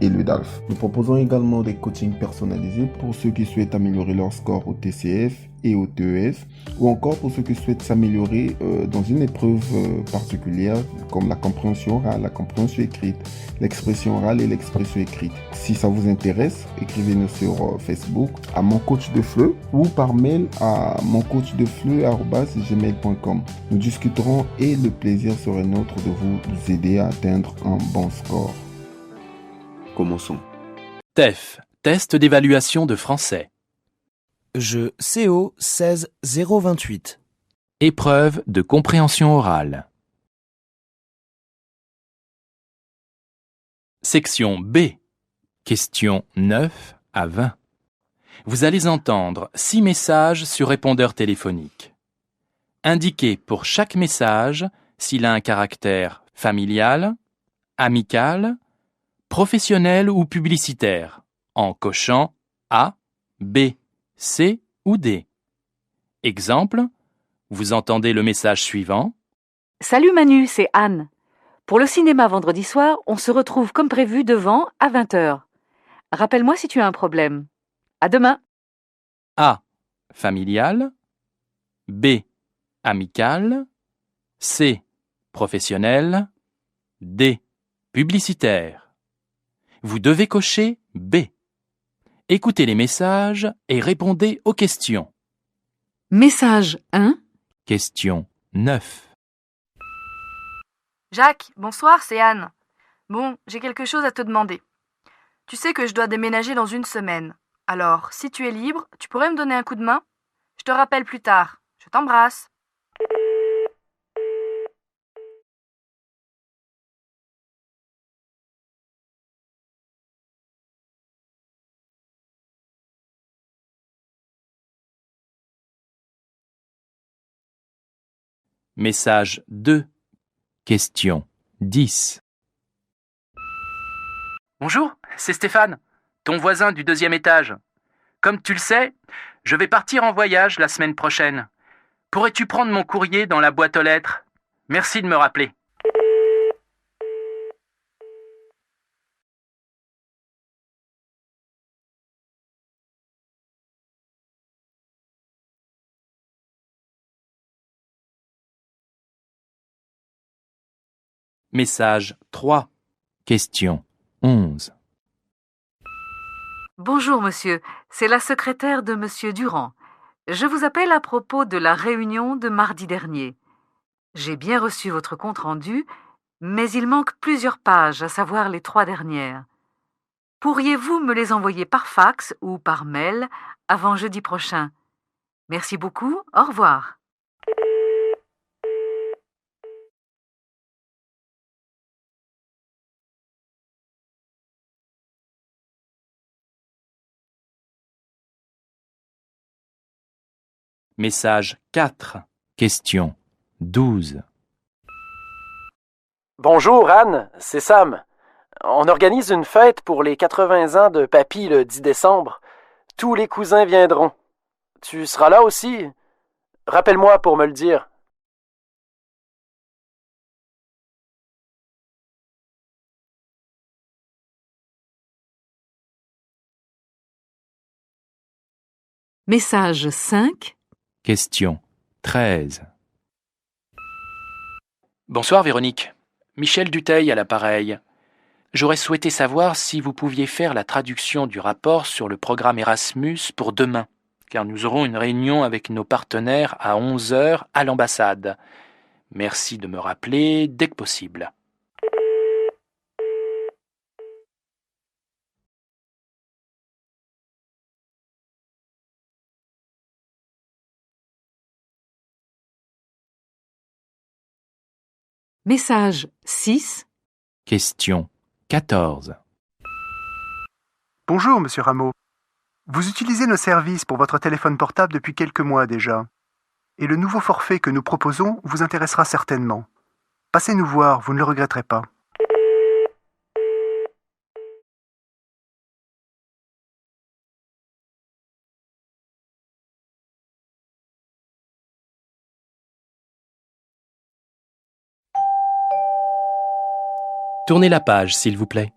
et le DALF. Nous proposons également des coachings personnalisés pour ceux qui souhaitent améliorer leur score au TCF et au TEF, ou encore pour ceux qui souhaitent s'améliorer dans une épreuve particulière comme la compréhension orale, la compréhension écrite, l'expression orale et l'expression écrite. Si ça vous intéresse, écrivez-nous sur Facebook à mon coach de FLE ou par mail à moncoachdefleu@gmail.com. Nous discuterons et le plaisir sera nôtre de vous aider à atteindre un bon score. Commençons. TEF, test d'évaluation de français. Je CO 16 028. Épreuve de compréhension orale. Section B. Questions 9 à 20. Vous allez entendre 6 messages sur répondeur téléphonique. Indiquez pour chaque message s'il a un caractère familial, amical, professionnel ou publicitaire, en cochant A, B, C ou D. Exemple, vous entendez le message suivant. Salut Manu, c'est Anne. Pour le cinéma vendredi soir, on se retrouve comme prévu devant à 20h. Rappelle-moi si tu as un problème. À demain. A, familial, B, amical, C, professionnel, D, publicitaire. Vous devez cocher B. Écoutez les messages et répondez aux questions. Message 1. Question 9. Jacques, bonsoir, c'est Anne. Bon, j'ai quelque chose à te demander. Tu sais que je dois déménager dans une semaine. Alors, si tu es libre, tu pourrais me donner un coup de main ? Je te rappelle plus tard. Je t'embrasse. Message 2. Question 10. Bonjour, c'est Stéphane, ton voisin du 2e étage. Comme tu le sais, je vais partir en voyage la semaine prochaine. Pourrais-tu prendre mon courrier dans la boîte aux lettres ? Merci de me rappeler. Message 3. Question 11. Bonjour monsieur, c'est la secrétaire de monsieur Durand. Je vous appelle à propos de la réunion de mardi dernier. J'ai bien reçu votre compte-rendu, mais il manque plusieurs pages, à savoir les 3 dernières. Pourriez-vous me les envoyer par fax ou par mail avant jeudi prochain ? Merci beaucoup, au revoir. Message 4. Question 12. Bonjour Anne, c'est Sam. On organise une fête pour les 80 ans de Papy le 10 décembre. Tous les cousins viendront. Tu seras là aussi? Rappelle-moi pour me le dire. Message 5. Question 13. Bonsoir Véronique. Michel Dutheil à l'appareil. J'aurais souhaité savoir si vous pouviez faire la traduction du rapport sur le programme Erasmus pour demain, car nous aurons une réunion avec nos partenaires à 11h à l'ambassade. Merci de me rappeler dès que possible. Message 6. Question 14. Bonjour, monsieur Rameau. Vous utilisez nos services pour votre téléphone portable depuis quelques mois déjà. Et le nouveau forfait que nous proposons vous intéressera certainement. Passez nous voir, vous ne le regretterez pas. Tournez la page, s'il vous plaît.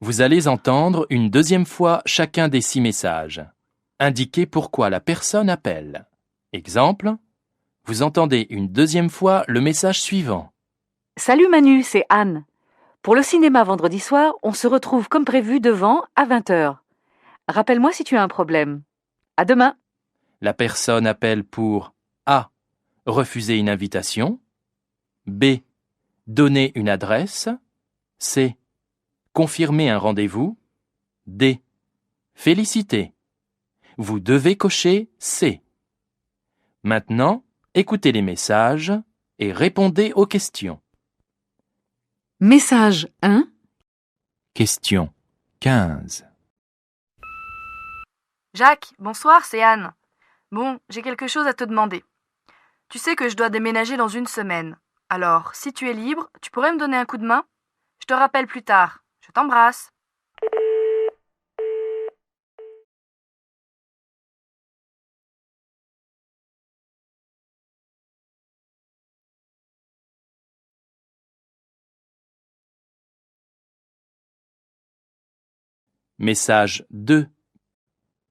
Vous allez entendre une deuxième fois chacun des 6 messages. Indiquez pourquoi la personne appelle. Exemple, vous entendez une deuxième fois le message suivant. Salut Manu, c'est Anne. Pour le cinéma vendredi soir, on se retrouve comme prévu devant à 20h. Rappelle-moi si tu as un problème. À demain. La personne appelle pour A. Refuser une invitation. B. Donner une adresse. C. Confirmer un rendez-vous. D. Féliciter. Vous devez cocher C. Maintenant, écoutez les messages et répondez aux questions. Message 1. Question 15. Jacques, bonsoir, c'est Anne. Bon, j'ai quelque chose à te demander. Tu sais que je dois déménager dans une semaine. Alors, si tu es libre, tu pourrais me donner un coup de main? Je te rappelle plus tard. Je t'embrasse. Message 2.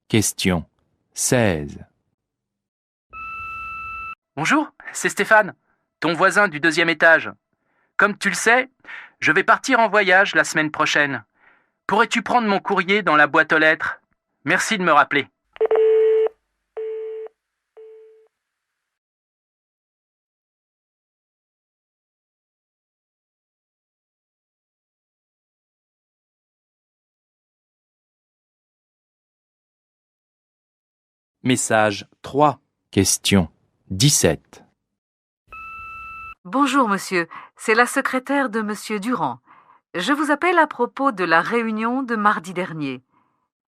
Question 16. Bonjour, c'est Stéphane, ton voisin du 2e étage. Comme tu le sais, je vais partir en voyage la semaine prochaine. Pourrais-tu prendre mon courrier dans la boîte aux lettres? Merci de me rappeler. Message 3. Question 17. Bonjour monsieur, c'est la secrétaire de monsieur Durand. Je vous appelle à propos de la réunion de mardi dernier.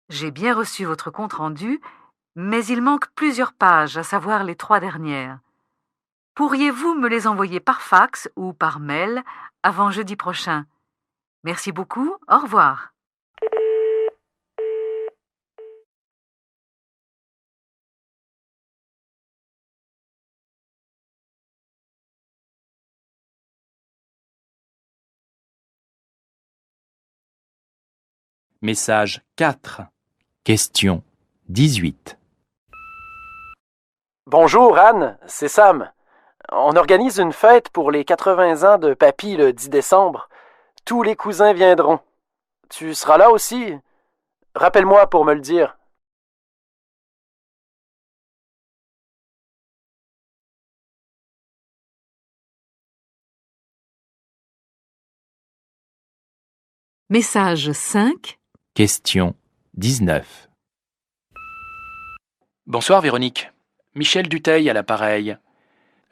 J'ai bien reçu votre compte-rendu, mais il manque plusieurs pages, à savoir les 3 dernières. Pourriez-vous me les envoyer par fax ou par mail avant jeudi prochain? Merci beaucoup, au revoir. Message 4. Question 18. Bonjour Anne, c'est Sam. On organise une fête pour les 80 ans de Papy le 10 décembre. Tous les cousins viendront. Tu seras là aussi? Rappelle-moi pour me le dire. Message 5. Question 19. Bonsoir Véronique. Michel Dutheil à l'appareil.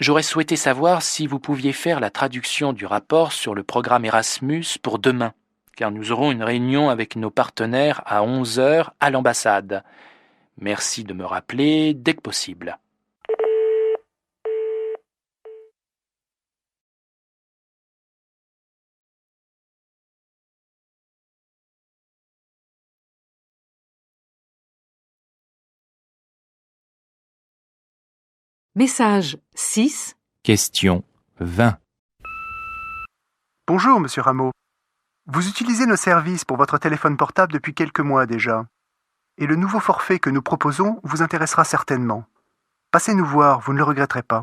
J'aurais souhaité savoir si vous pouviez faire la traduction du rapport sur le programme Erasmus pour demain, car nous aurons une réunion avec nos partenaires à 11h à l'ambassade. Merci de me rappeler dès que possible. Message 6. Question 20. Bonjour, monsieur Rameau. Vous utilisez nos services pour votre téléphone portable depuis quelques mois déjà. Et le nouveau forfait que nous proposons vous intéressera certainement. Passez nous voir, vous ne le regretterez pas.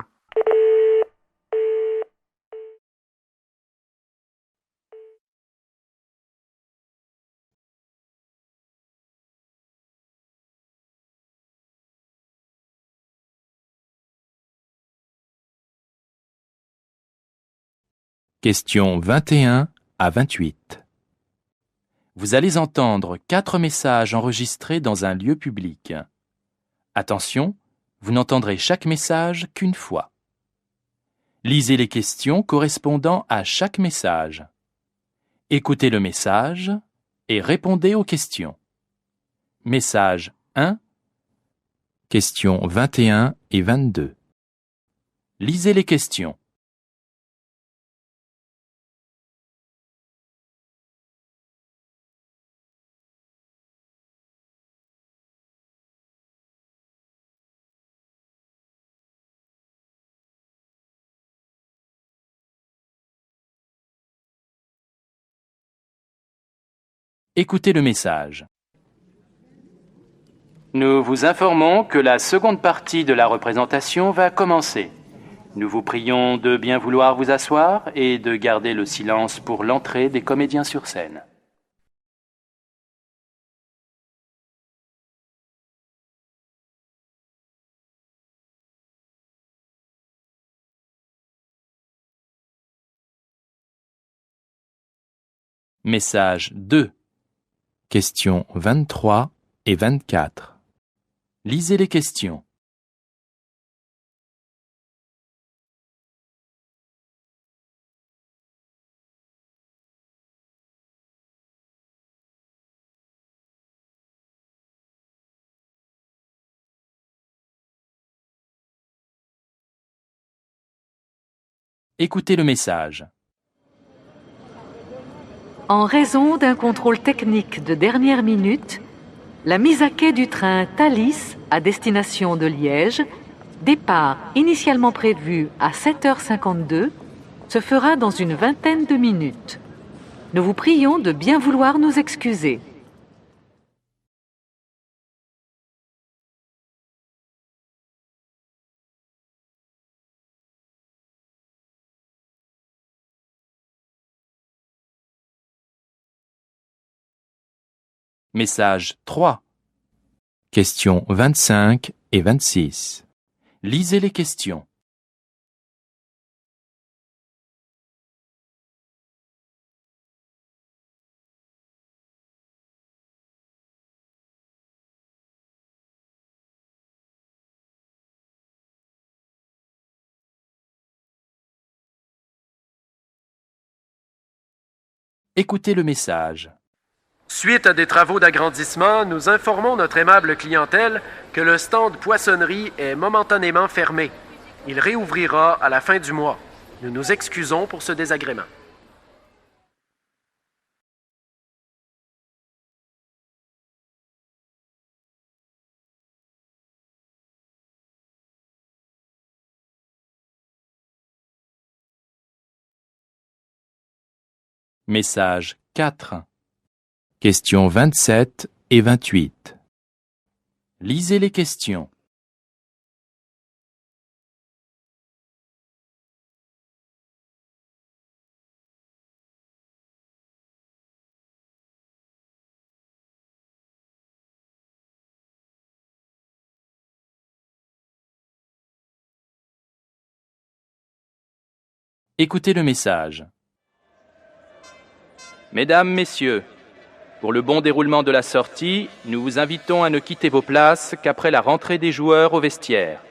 Question 21 à 28. Vous allez entendre 4 messages enregistrés dans un lieu public. Attention, vous n'entendrez chaque message qu'une fois. Lisez les questions correspondant à chaque message. Écoutez le message et répondez aux questions. Message 1, questions 21 et 22. Lisez les questions. Écoutez le message. Nous vous informons que la seconde partie de la représentation va commencer. Nous vous prions de bien vouloir vous asseoir et de garder le silence pour l'entrée des comédiens sur scène. Message 2. Questions 23 et 24. Lisez les questions. Écoutez le message. En raison d'un contrôle technique de dernière minute, la mise à quai du train Thalys à destination de Liège, départ initialement prévu à 7h52, se fera dans une vingtaine de minutes. Nous vous prions de bien vouloir nous excuser. Message 3. Questions 25 et 26. Lisez les questions. Écoutez le message. Suite à des travaux d'agrandissement, nous informons notre aimable clientèle que le stand poissonnerie est momentanément fermé. Il réouvrira à la fin du mois. Nous nous excusons pour ce désagrément. Message 4. Questions 27 et 28. Lisez les questions. Écoutez le message. Mesdames, Messieurs, pour le bon déroulement de la sortie, nous vous invitons à ne quitter vos places qu'après la rentrée des joueurs au vestiaire.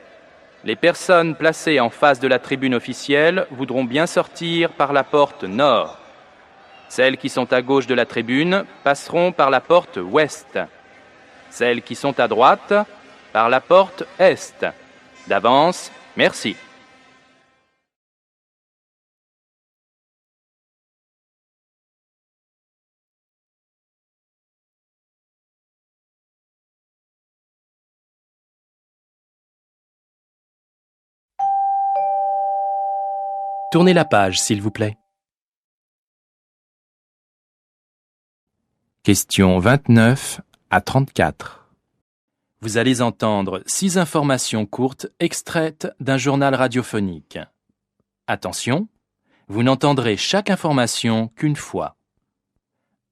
Les personnes placées en face de la tribune officielle voudront bien sortir par la porte nord. Celles qui sont à gauche de la tribune passeront par la porte ouest. Celles qui sont à droite, par la porte est. D'avance, merci. Tournez la page, s'il vous plaît. Questions 29 à 34. Vous allez entendre 6 informations courtes extraites d'un journal radiophonique. Attention, vous n'entendrez chaque information qu'une fois.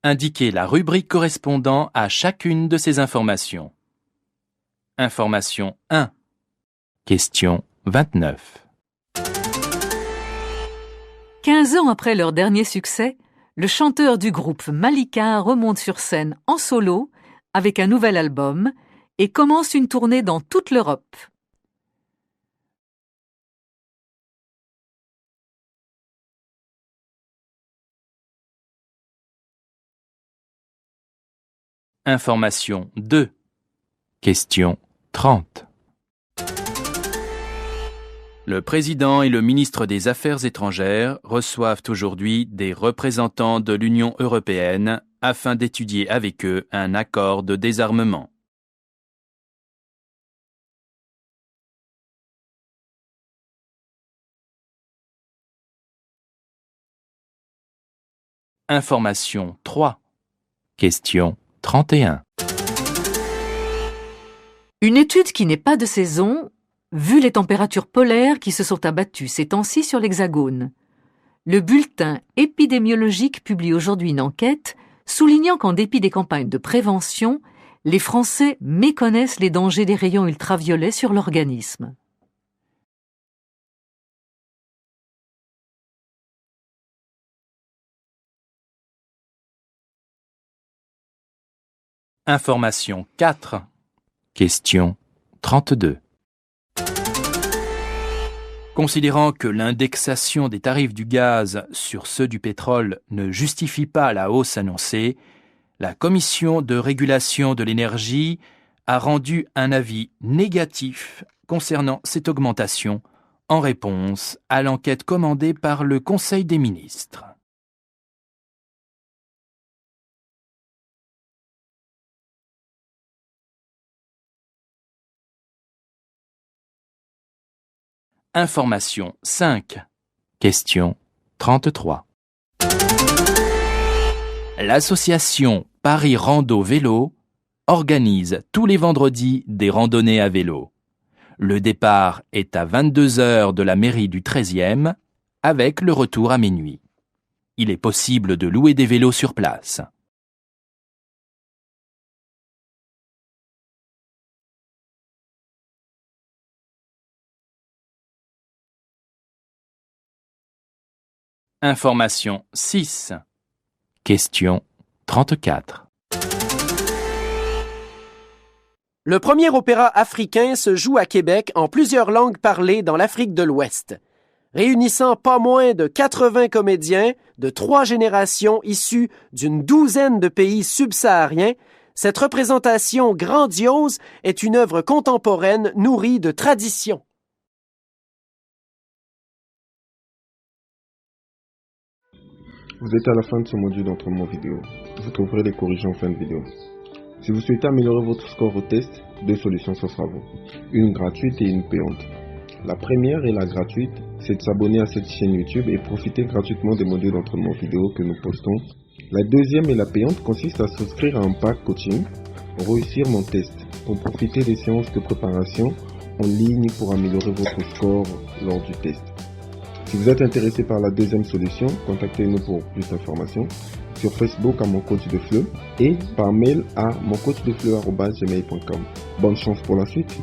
Indiquez la rubrique correspondant à chacune de ces informations. Information 1. Question 29. 15 ans après leur dernier succès, le chanteur du groupe Malika remonte sur scène en solo avec un nouvel album et commence une tournée dans toute l'Europe. Information 2. Question 30. Le président et le ministre des Affaires étrangères reçoivent aujourd'hui des représentants de l'Union européenne afin d'étudier avec eux un accord de désarmement. Information 3. Question 31. Une étude qui n'est pas de saison, vu les températures polaires qui se sont abattues ces temps-ci sur l'Hexagone. Le bulletin épidémiologique publie aujourd'hui une enquête soulignant qu'en dépit des campagnes de prévention, les Français méconnaissent les dangers des rayons ultraviolets sur l'organisme. Information 4. Question 32. Considérant que l'indexation des tarifs du gaz sur ceux du pétrole ne justifie pas la hausse annoncée, la Commission de régulation de l'énergie a rendu un avis négatif concernant cette augmentation en réponse à l'enquête commandée par le Conseil des ministres. Information 5. Question 33. L'association Paris Rando Vélo organise tous les vendredis des randonnées à vélo. Le départ est à 22h de la mairie du 13e, avec le retour à minuit. Il est possible de louer des vélos sur place. Information 6. Question 34. Le premier opéra africain se joue à Québec en plusieurs langues parlées dans l'Afrique de l'Ouest. Réunissant pas moins de 80 comédiens de 3 générations issus d'une douzaine de pays subsahariens, cette représentation grandiose est une œuvre contemporaine nourrie de tradition. Vous êtes à la fin de ce module d'entraînement vidéo. Vous trouverez les corrigés en fin de vidéo. Si vous souhaitez améliorer votre score au test, 2 solutions s'offrent à vous. Une gratuite et une payante. La première et la gratuite, c'est de s'abonner à cette chaîne YouTube et profiter gratuitement des modules d'entraînement vidéo que nous postons. La deuxième et la payante consiste à souscrire à un pack coaching pour réussir mon test, pour profiter des séances de préparation en ligne pour améliorer votre score lors du test. Si vous êtes intéressé par la deuxième solution, contactez-nous pour plus d'informations sur Facebook à mon coach de FLE et par mail à moncoachdefleu@gmail.com. Bonne chance pour la suite.